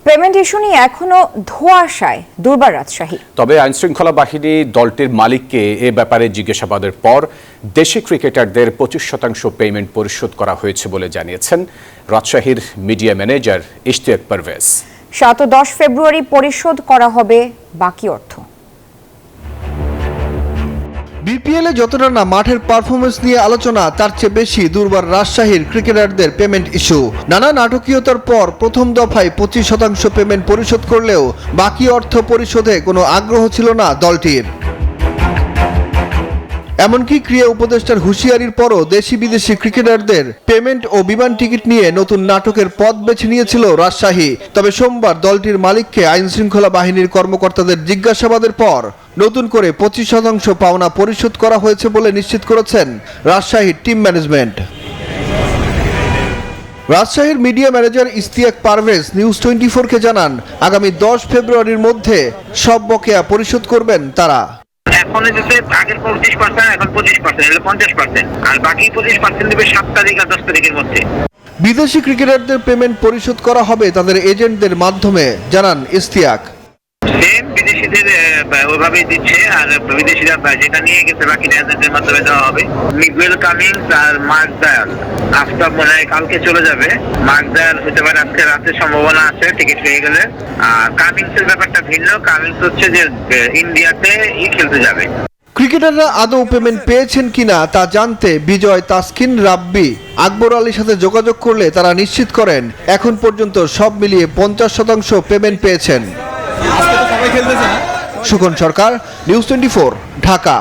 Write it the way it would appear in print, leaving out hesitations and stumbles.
Payment issue নিয়ে এখনো ধোঁয়াশায় দুর্বার রাজশাহী। তবে আইনশৃঙ্খলা বাহিনী দলটির মালিককে এ ব্যাপারে জিজ্ঞাসাবাদের পর দেশি ক্রিকেটারদের 25% পেমেন্ট পরিশোধ করা হয়েছে বলে জানিয়েছেন রাজশাহীর মিডিয়া ম্যানেজার ইশতিয়াক পারভেজ। 7 ও 10 ফেব্রুয়ারি পরিশোধ করা হবে বাকি অর্থ। বিপিএলে যতটা না মাঠের পারফরমেন্স নিয়ে আলোচনা, তার চেয়ে বেশি দুর্বার রাজশাহীর ক্রিকেটারদের পেমেন্ট ইস্যু। নানা নাটকীয়তার পর প্রথম দফায় 25% পেমেন্ট পরিশোধ করলেও বাকি অর্থ পরিশোধে কোনো আগ্রহ ছিল না দলটির। এমনকি ক্রীড়া উপদেষ্টার হুঁশিয়ারির পরও দেশি বিদেশি ক্রিকেটারদের পেমেন্ট ও বিমান টিকিট নিয়ে নতুন নাটকের পথ বেছে নিয়েছিল রাজশাহী। তবে সোমবার দলটির মালিককে আইনশৃঙ্খলা বাহিনীর কর্মকর্তাদের জিজ্ঞাসাবাদের পর নতুন করে 25% পাওনা পরিশোধ করা হয়েছে বলে নিশ্চিত করেছেন রাজশাহীর টিম ম্যানেজমেন্ট। রাজশাহীর media manager Ishtiaq Parvez news 24-কে জানান, আগামী 10 ফেব্রুয়ারির মধ্যে সব বকেয়া পরিশোধ করবেন তারা। এখন আগের 25%, এখন 25%, 50%, আর বাকি 25% দেবে 7 তারিখ আর 10 তারিখের মধ্যে। বিদেশি ক্রিকেটারদের পেমেন্ট পরিশোধ করা হবে তাদের এজেন্টদের মাধ্যমে, জানান ইশতিয়াক। সেম বিদেশিদের ওইভাবেই দিচ্ছে, আর বিদেশিরা যেটা নিয়ে গেছে বাকি এজেন্টের মাধ্যমে দেওয়া হবে। মিগুয়েল কামিন্স আর মার্ক ডায়াল আফতাব মনে হয় কালকে চলে যাবে। মার্ক ডায়াল হতে পারে আজকে রাতের সম্ভাবনা আছে টিকিট পেয়ে গেলে। আর কামিন্সের ব্যাপারটা ভিন্ন। কামিন্স হচ্ছে যে ইন্ডিয়াতে খেলতে যাবে। ক্রিকেটাররা আদৌ পেমেন্ট পেয়েছেন কিনা তা জানতে বিজয়, তাসকিন, রাব্বি, আকবর আলীর সাথে যোগাযোগ করলে তারা নিশ্চিত করেন এখন পর্যন্ত সব মিলিয়ে 50% পেমেন্ট পেয়েছেন। সুখন সরকার, নিউজ 24, ঢাকা।